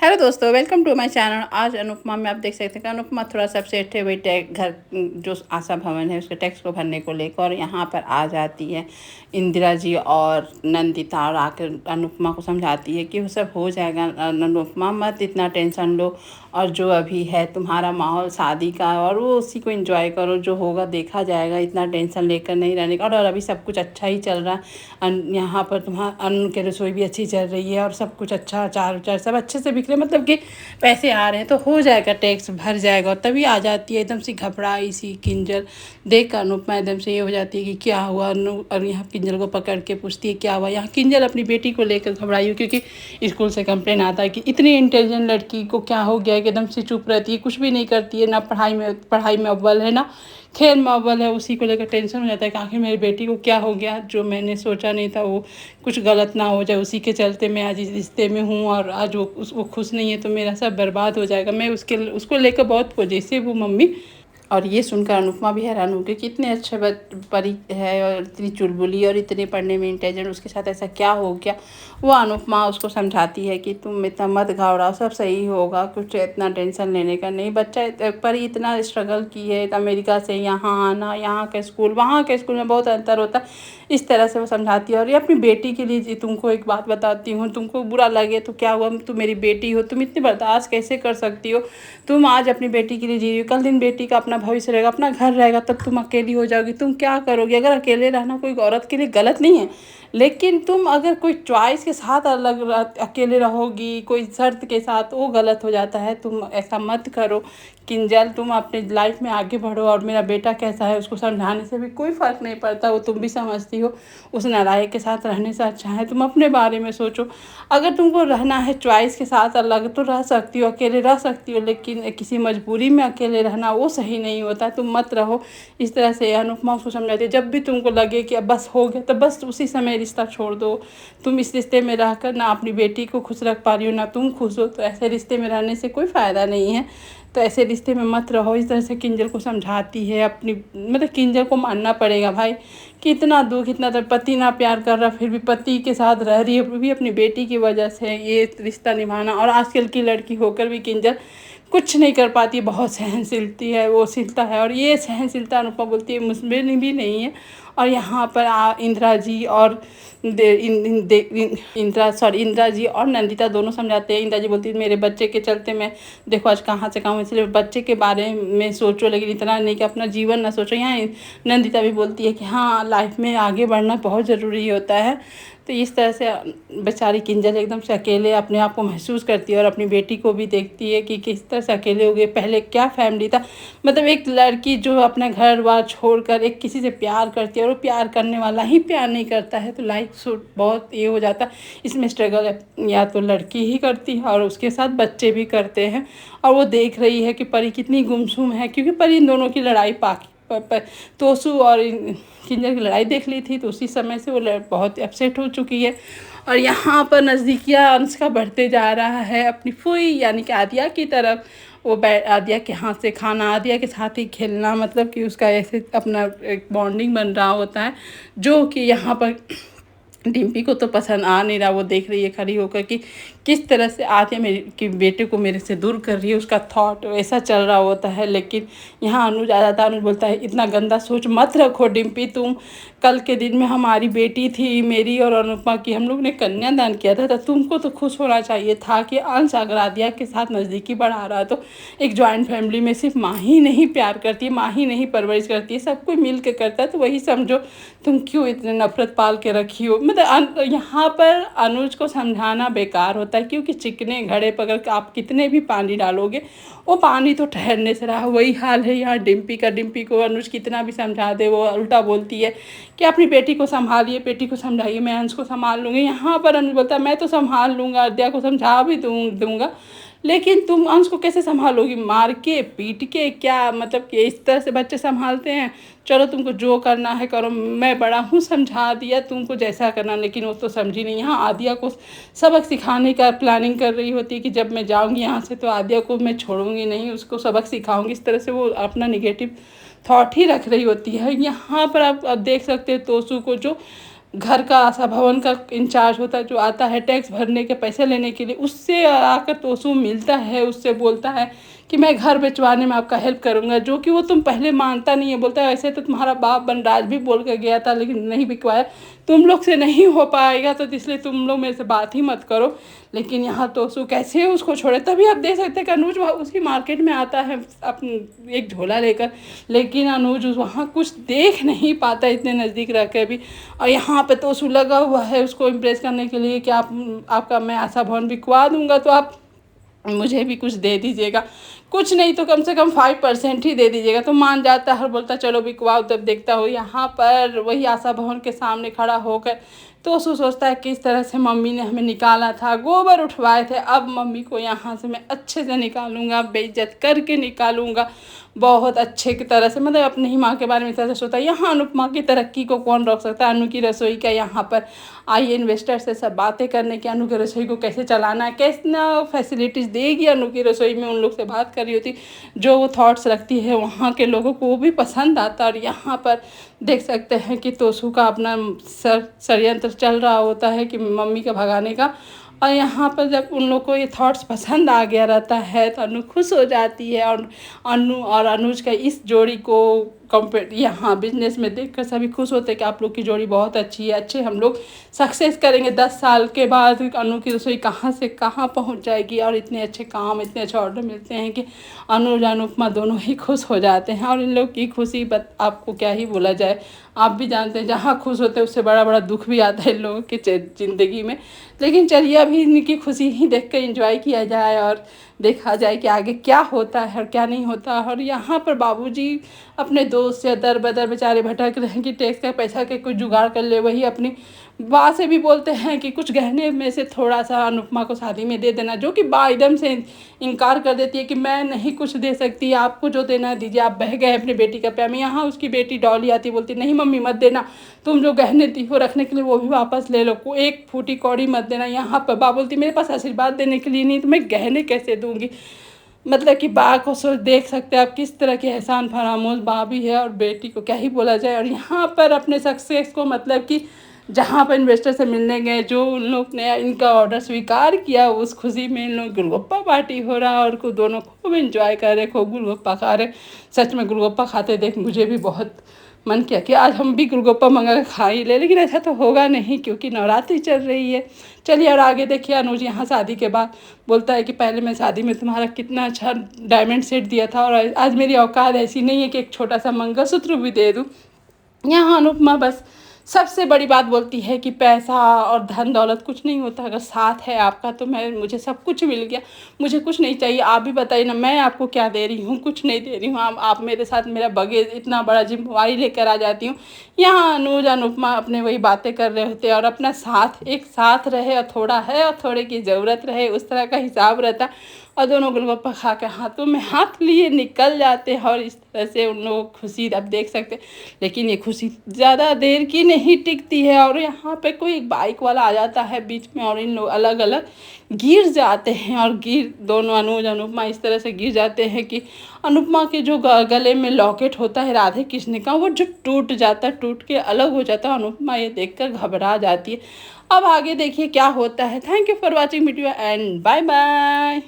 Hello दोस्तों, welcome to my channel. आज अनुपमा में आप देख सकते हैं कि अनुपमा थोड़ा सा अपसेट है। वही घर जो आशा भवन है उसके टैक्स को भरने को लेकर और यहाँ पर आ जाती है इंदिरा जी और नंदिता और आकर अनुपमा को समझाती है कि वो सब हो जाएगा। अनुपमा मत इतना टेंशन लो और जो अभी है तुम्हारा माहौल शादी का और वो उसी को एंजॉय करो, जो होगा देखा जाएगा। इतना टेंशन लेकर नहीं रहने का। और अभी सब कुछ अच्छा ही चल रहा है। यहाँ पर तुम्हारा अन्न की रसोई भी अच्छी चल रही है और सब कुछ अच्छा, अचार उचार सब अच्छे से बिक रहे, मतलब कि पैसे आ रहे हैं तो हो जाएगा, टैक्स भर जाएगा। और तभी आ जाती है एकदम से घबराई सी किंजल। देख कर अनुपमा एकदम से ये हो जाती है कि क्या हुआ। और यहाँ किंजल को पकड़ के पूछती है क्या हुआ। यहाँ किंजल अपनी बेटी को लेकर घबराई हुई, क्योंकि स्कूल से कंप्लेन आता है कि इतनी इंटेलिजेंट लड़की को क्या हो गया है कि एकदम से चुप रहती है, कुछ भी नहीं करती है, ना पढ़ाई में अव्वल है, ना खेल में अव्वल है। उसी को लेकर टेंशन हो जाता है कि आखिर मेरी बेटी को क्या हो गया, जो मैंने सोचा नहीं था वो कुछ गलत ना हो जाए। उसी के चलते मैं आज इस रिश्ते में हूँ और आज वो खुश नहीं है तो मेरा सब बर्बाद हो जाएगा। मैं उसको लेकर बहुत पॉजिटिव हूँ मम्मी। और ये सुनकर अनुपमा भी हैरान हो गई कि इतने अच्छे परी है और इतनी चुलबुली और इतने पढ़ने में इंटेलिजेंट, उसके साथ ऐसा क्या हो गया। वो अनुपमा उसको समझाती है कि तुम इतना मत घबराओ, सब सही होगा, कुछ इतना टेंशन लेने का नहीं। बच्चा परी इतना स्ट्रगल की है अमेरिका से यहाँ आना, यहाँ का स्कूल वहाँ के स्कूल में बहुत अंतर होता है। इस तरह से वो समझाती है। और ये अपनी बेटी के लिए तुमको एक बात बताती हूँ, तुमको बुरा लगे तो क्या हुआ, तुम मेरी बेटी हो, तुम इतनी बर्दाश्त कैसे कर सकती हो। तुम आज अपनी बेटी के लिए जी रही हो, कल दिन बेटी का अपना भविष्य रहेगा, अपना घर रहेगा, तब तुम अकेली हो जाओगी। तुम क्या करोगी। अगर अकेले रहना कोई औरत के लिए गलत नहीं है, लेकिन तुम अगर कोई चॉइस के साथ अकेले रहोगी, कोई शर्त के साथ, वो गलत हो जाता है। तुम ऐसा मत करो किंजल, तुम अपनी लाइफ में आगे बढ़ो। और मेरा बेटा कैसा है उसको समझाने से भी कोई फ़र्क नहीं पड़ता, वो तुम भी समझती हो। उस नालायक के साथ रहने से अच्छा है तुम अपने बारे में सोचो। अगर तुमको रहना है चॉइस के साथ अलग तो रह सकती हो, अकेले रह सकती हो, लेकिन किसी मजबूरी में अकेले रहना वो सही नहीं होता है, तुम मत रहो। इस तरह से अनुपमा उसको समझाती है। जब भी तुमको लगे कि अब बस हो गया तो बस उसी समय रिश्ता छोड़ दो। तुम इस रिश्ते में रहकर ना अपनी बेटी को खुश रख पा रही हो, ना तुम खुश हो, तो ऐसे रिश्ते में रहने से कोई फ़ायदा नहीं है। तो ऐसे रिश्ते में मत रहो। इस तरह से किंजल को समझाती है। अपनी मतलब किंजल को मानना पड़ेगा भाई कि इतना दुख, इतना तो पति ना प्यार कर रहा फिर भी पति के साथ रह रही है, वो भी अपनी बेटी की वजह से ये रिश्ता निभाना। और आजकल की लड़की होकर भी किंजल कुछ नहीं कर पाती, बहुत सहनशीलती है, वो शीलता है। और ये सहनशीलता अनुपमा बोलती है मुझमें भी नहीं है। और यहाँ पर इंदिरा जी और इंदिरा जी और नंदिता दोनों समझाते हैं। इंदिरा जी बोलती है मेरे बच्चे के चलते मैं देखो आज कहाँ से कहाँ हूँ, इसलिए बच्चे के बारे में सोचो, लेकिन इतना नहीं कि अपना जीवन ना सोचो। यहाँ नंदिता भी बोलती है कि हाँ, लाइफ में आगे बढ़ना बहुत ज़रूरी होता है। तो इस तरह से बेचारी किंजल एकदम से अकेले अपने आप को महसूस करती है और अपनी बेटी को भी देखती है कि किस तरह से अकेले हो गए। पहले क्या फैमिली था, मतलब एक लड़की जो अपना घर बार छोड़कर एक किसी से प्यार करती है और वो प्यार करने वाला ही प्यार नहीं करता है तो लाइफ बहुत ये हो जाता है। इसमें स्ट्रगल या तो लड़की ही करती है और उसके साथ बच्चे भी करते हैं। और वो देख रही है कि परी कितनी गुमसुम है, क्योंकि परी इन दोनों की लड़ाई तोसू और किंजल की लड़ाई देख ली थी, तो उसी समय से वो बहुत अपसेट हो चुकी है। और यहाँ पर नज़दीकियाँ अंश का बढ़ते जा रहा है अपनी फूई यानी कि आदिया की तरफ। वो आदिया के हाथ से खाना, आदिया के साथ ही खेलना, मतलब कि उसका ऐसे अपना एक बॉन्डिंग बन रहा होता है, जो कि यहाँ पर डिम्पी को तो पसंद आ नहीं रहा। वो देख रही है खड़ी होकर कि किस तरह से आदिया मेरे कि बेटे को मेरे से दूर कर रही है, उसका थॉट ऐसा चल रहा होता है। लेकिन यहाँ अनुज आ जाता है। अनुज बोलता है इतना गंदा सोच मत रखो डिम्पी, तुम कल के दिन में हमारी बेटी थी मेरी और अनुपमा की, हम लोग ने कन्यादान किया था, तो तुमको तो खुश होना चाहिए था कि अंश अगर आदिया के साथ नज़दीकी बढ़ा रहा है। तो एक जॉइंट फैमिली में सिर्फ माँ ही नहीं प्यार करती है, माँ ही नहीं परवरिश करती है, सब कोई मिल के करता है। तो वही समझो, तुम क्यों इतने नफरत पाल के रखी हो। मतलब यहाँ पर अनुज को समझाना बेकार होता है, क्योंकि चिकने घड़े पर अगर आप कितने भी पानी डालोगे वो पानी तो ठहरने से रहा। वही हाल है यहाँ डिम्पी का। डिम्पी को अनुज कितना भी समझा दे वो उल्टा बोलती है कि अपनी बेटी को संभालिए, बेटी को समझाइए, मैं अंश को संभाल लूँगी। यहाँ पर अनुज बोलता है मैं तो संभाल लूँगा, आद्या को समझा भी दूँगा, लेकिन तुम अंश को कैसे संभालोगी, मार के पीट के, क्या मतलब कि इस तरह से बच्चे संभालते हैं। चलो तुमको जो करना है करो, मैं बड़ा हूँ, समझा दिया तुमको जैसा करना, लेकिन वो तो समझी नहीं। यहाँ आदिया को सबक सिखाने का प्लानिंग कर रही होती है कि जब मैं जाऊँगी यहाँ से तो आदिया को मैं छोड़ूंगी नहीं, उसको सबक सिखाऊंगी। इस तरह से वो अपना निगेटिव थॉट ही रख रही होती है। यहाँ पर आप देख सकते हैं तोसू को, जो घर का आशा भवन का इंचार्ज होता है, जो आता है टैक्स भरने के पैसे लेने के लिए, उससे आकर तोसू मिलता है, उससे बोलता है कि मैं घर बेचवाने में आपका हेल्प करूंगा, जो कि वो तुम पहले मानता नहीं है। बोलता है ऐसे तो तुम्हारा बाप बनराज भी बोल कर गया था लेकिन नहीं बिकवाया, तुम लोग से नहीं हो पाएगा, तो इसलिए तुम लोग मेरे से बात ही मत करो। लेकिन यहाँ तोसू कैसे उसको छोड़े। तभी आप देख सकते हैं कि अनुज उसी मार्केट में आता है अपन एक झोला लेकर, लेकिन अनुज वहाँ कुछ देख नहीं पाता इतने नज़दीक रह के भी। और यहाँ पे तोसू लगा हुआ है उसको इम्प्रेस करने के लिए कि आपका मैं आशा भवन बिकवा दूंगा, तो आप मुझे भी कुछ दे दीजिएगा, कुछ नहीं तो कम से कम 5% ही दे दीजिएगा। तो मान जाता है और बोलता चलो बिकवाओ। तब देखता हो यहाँ पर वही आशा भवन के सामने खड़ा होकर तो सोचता है किस तरह से मम्मी ने हमें निकाला था, गोबर उठवाए थे, अब मम्मी को यहाँ से मैं अच्छे से निकालूंगा, बेइज्जत करके निकालूंगा बहुत अच्छे की तरह से। मतलब अपनी ही माँ के बारे में इस तरह से सोचता है। यहाँ अनुपमा की तरक्की को कौन रोक सकता है। अनु की रसोई का यहाँ पर आइए इन्वेस्टर से सब बातें करने की, अनु की रसोई को कैसे चलाना है, कैसे फैसिलिटीज़ देगी अनु की रसोई में, उन लोग से बात कर रही होती। जो वो थॉट्स रखती है वहाँ के लोगों को वो भी पसंद आता है। और यहाँ पर देख सकते हैं कि तोसू का अपना षड्यंत्र चल रहा होता है कि मम्मी का भगाने का। और यहाँ पर जब उन लोग को ये थॉट्स पसंद आ गया रहता है तो अनु खुश हो जाती है। और अनु और अनुज का इस जोड़ी को यहाँ बिजनेस में देखकर सभी खुश होते हैं कि आप लोग की जोड़ी बहुत अच्छी है, अच्छे हम लोग सक्सेस करेंगे। 10 साल के बाद अनु की रसोई कहाँ से कहाँ पहुँच जाएगी और इतने अच्छे काम, इतने अच्छे ऑर्डर मिलते हैं कि अनुज अनुपमा दोनों ही खुश हो जाते हैं। और इन लोग की खुशी आपको क्या ही बोला जाए, आप भी जानते हैं जहाँ खुश होते हैं उससे बड़ा बड़ा दुख भी आता है इन लोगों की ज़िंदगी में। लेकिन चलिए अभी इनकी खुशी ही देख कर इंजॉय किया जाए और देखा जाए कि आगे क्या होता है और क्या नहीं होता। और यहाँ पर बाबूजी अपने दोस्त से दर बदर बेचारे भटक रहे हैं कि टैक्स का पैसा के कुछ जुगाड़ कर ले। वही अपनी माँ से भी बोलते हैं कि कुछ गहने में से थोड़ा सा अनुपमा को शादी में दे देना, जो कि बा एकदम से इनकार कर देती है कि मैं नहीं कुछ दे सकती, आपको जो देना है दीजिए। आप बह गए अपनी बेटी का प्यार में। यहाँ उसकी बेटी डॉली आती बोलती नहीं मम्मी मत देना, तुम जो गहने दी हो रखने के लिए वो भी वापस ले लो, एक फूटी कौड़ी मत देना। यहाँ पर बा बोलती मेरे पास आशीर्वाद देने के लिए नहीं तो मैं गहने कैसे दूँगी। मतलब कि बा को सोच देख सकते हैं आप किस तरह की एहसान फरामोश बा भी है, और बेटी को क्या ही बोला जाए। और यहाँ पर अपने सक्सेस को मतलब कि जहाँ पर इन्वेस्टर से मिलने गए, जो उन लोग ने इनका ऑर्डर स्वीकार किया, उस खुशी में इन लोग गोलगप्पा पार्टी हो रहा है और दोनों खूब एंजॉय कर रहे, खूब गोलगप्पा खा रहे। सच में गोलगप्पा खाते देख मुझे भी बहुत मन किया कि आज हम भी गोलगप्पा मंगा के खा ही ले, लेकिन ऐसा तो होगा नहीं क्योंकि नवरात्रि चल रही है। चलिए और आगे देखिए अनुज यहाँ शादी के बाद बोलता है कि पहले मैं शादी में तुम्हारा कितना अच्छा डायमंड सेट दिया था और आज मेरी औकात ऐसी नहीं है कि एक छोटा सा मंगलसूत्र भी दे दूँ। यहाँ अनुपमा बस सबसे बड़ी बात बोलती है कि पैसा और धन दौलत कुछ नहीं होता, अगर साथ है आपका तो मुझे सब कुछ मिल गया, मुझे कुछ नहीं चाहिए। आप भी बताइए ना मैं आपको क्या दे रही हूँ, कुछ नहीं दे रही हूँ। आप मेरे साथ मेरा बगैर इतना बड़ा जिम्मेवारी लेकर आ जाती हूँ। यहाँ अनुज अनुपमा अपने वही बातें कर रहे होते हैं और अपना साथ एक साथ रहे और थोड़ा है और थोड़े की ज़रूरत रहे, उस तरह का हिसाब रहता। और दोनों गोलगप्पा खा के हाथों में हाथ लिए निकल जाते हैं और इस तरह से उन लोग खुशी आप देख सकते हैं। लेकिन ये खुशी ज़्यादा देर की नहीं टिकती है और यहाँ पे कोई बाइक वाला आ जाता है बीच में और इन लोग अलग अलग गिर जाते हैं। और दोनों अनुज अनुपमा इस तरह से गिर जाते हैं कि अनुपमा के जो गले में लॉकेट होता है राधे कृष्ण का, वो जो टूट जाता है, टूट के अलग हो जाता है। अनुपमा ये देखकर घबरा जाती है। अब आगे देखिए क्या होता है। Thank you for watching video and bye bye.